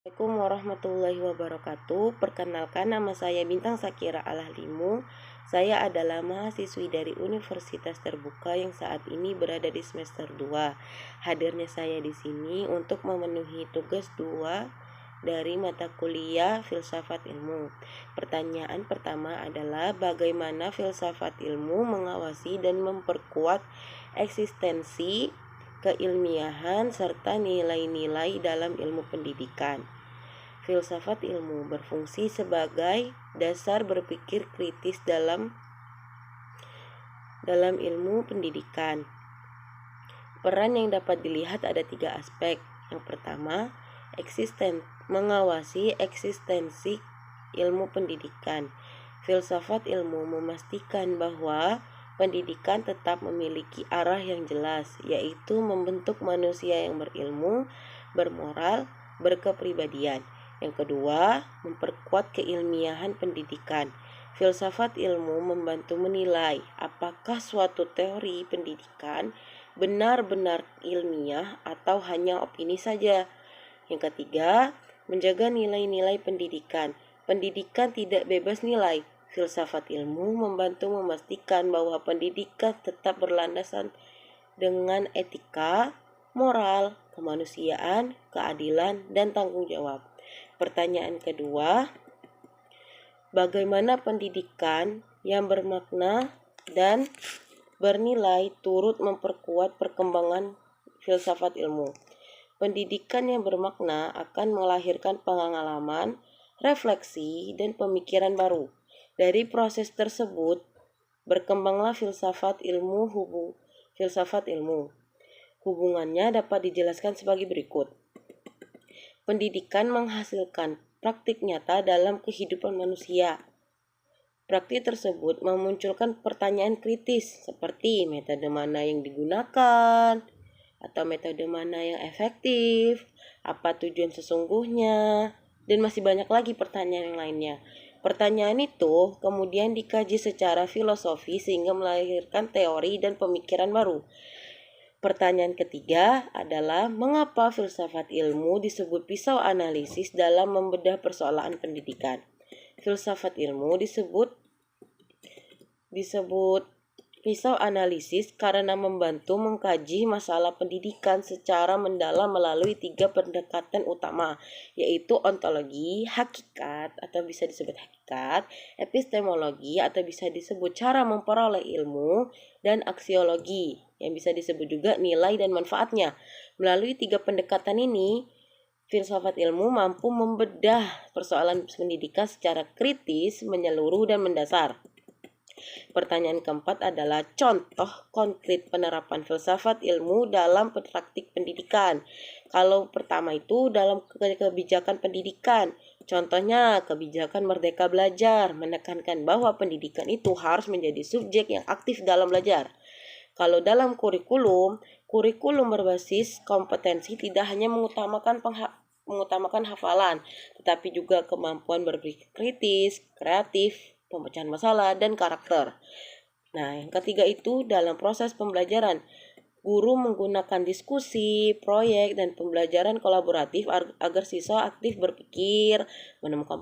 Assalamualaikum warahmatullahi wabarakatuh. Perkenalkan, nama saya Bintang Sakira Alahlimu. Saya adalah mahasiswi dari Universitas Terbuka yang saat ini berada di semester 2. Hadirnya saya di sini untuk memenuhi tugas 2 dari mata kuliah Filsafat Ilmu. Pertanyaan pertama adalah bagaimana filsafat ilmu mengawasi dan memperkuat eksistensi keilmiahan serta nilai-nilai dalam ilmu pendidikan. Filsafat ilmu berfungsi sebagai dasar berpikir kritis dalam ilmu pendidikan. Peran yang dapat dilihat ada 3 aspek. Yang pertama, mengawasi eksistensi ilmu pendidikan. Filsafat ilmu memastikan bahwa pendidikan tetap memiliki arah yang jelas, yaitu membentuk manusia yang berilmu, bermoral, berkepribadian. Yang kedua, memperkuat keilmiahan pendidikan. Filsafat ilmu membantu menilai apakah suatu teori pendidikan benar-benar ilmiah atau hanya opini saja. Yang ketiga, menjaga nilai-nilai pendidikan. Pendidikan tidak bebas nilai. Filsafat ilmu membantu memastikan bahwa pendidikan tetap berlandasan dengan etika, moral, kemanusiaan, keadilan, dan tanggung jawab. Pertanyaan kedua, bagaimana pendidikan yang bermakna dan bernilai turut memperkuat perkembangan filsafat ilmu? Pendidikan yang bermakna akan melahirkan pengalaman, refleksi, dan pemikiran baru. Dari proses tersebut, berkembanglah filsafat ilmu. Hubungannya dapat dijelaskan sebagai berikut. Pendidikan menghasilkan praktik nyata dalam kehidupan manusia. Praktik tersebut memunculkan pertanyaan kritis seperti metode mana yang digunakan, atau metode mana yang efektif, apa tujuan sesungguhnya, dan masih banyak lagi pertanyaan yang lainnya. Pertanyaan itu kemudian dikaji secara filosofi sehingga melahirkan teori dan pemikiran baru. Pertanyaan ketiga adalah mengapa filsafat ilmu disebut pisau analisis dalam membedah persoalan pendidikan. Filsafat ilmu disebut pisau analisis karena membantu mengkaji masalah pendidikan secara mendalam melalui 3 pendekatan utama, yaitu ontologi, hakikat atau bisa disebut hakikat, epistemologi atau bisa disebut cara memperoleh ilmu, dan aksiologi yang bisa disebut juga nilai dan manfaatnya. Melalui 3 pendekatan ini, filsafat ilmu mampu membedah persoalan pendidikan secara kritis, menyeluruh, dan mendasar. Pertanyaan keempat adalah contoh konkret penerapan filsafat ilmu dalam praktik pendidikan. Kalau pertama itu dalam kebijakan pendidikan. Contohnya kebijakan Merdeka Belajar menekankan bahwa pendidikan itu harus menjadi subjek yang aktif dalam belajar. Kalau dalam kurikulum berbasis kompetensi tidak hanya mengutamakan hafalan, tetapi juga kemampuan berpikir kritis, kreatif, pemecahan masalah, dan karakter. Nah, yang ketiga itu dalam proses pembelajaran. Guru menggunakan diskusi, proyek, dan pembelajaran kolaboratif agar siswa aktif berpikir, menemukan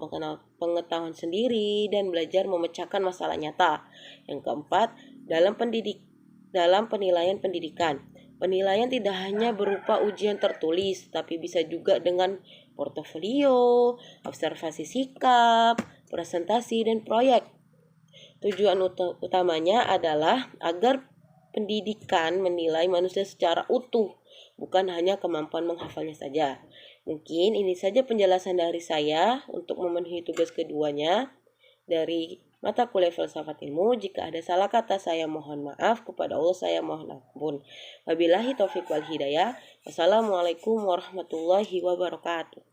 pengetahuan sendiri, dan belajar memecahkan masalah nyata. Yang keempat, dalam penilaian pendidikan. Penilaian tidak hanya berupa ujian tertulis, tapi bisa juga dengan portofolio, observasi sikap, presentasi, dan proyek. Tujuan utamanya adalah agar pendidikan menilai manusia secara utuh, bukan hanya kemampuan menghafalnya saja. Mungkin ini saja penjelasan dari saya untuk memenuhi tugas keduanya dari mata kuliah filsafat ilmu. Jika ada salah kata saya mohon maaf, kepada Allah saya mohon ampun. Wabillahi taufiq wal hidayah. Wassalamualaikum warahmatullahi wabarakatuh.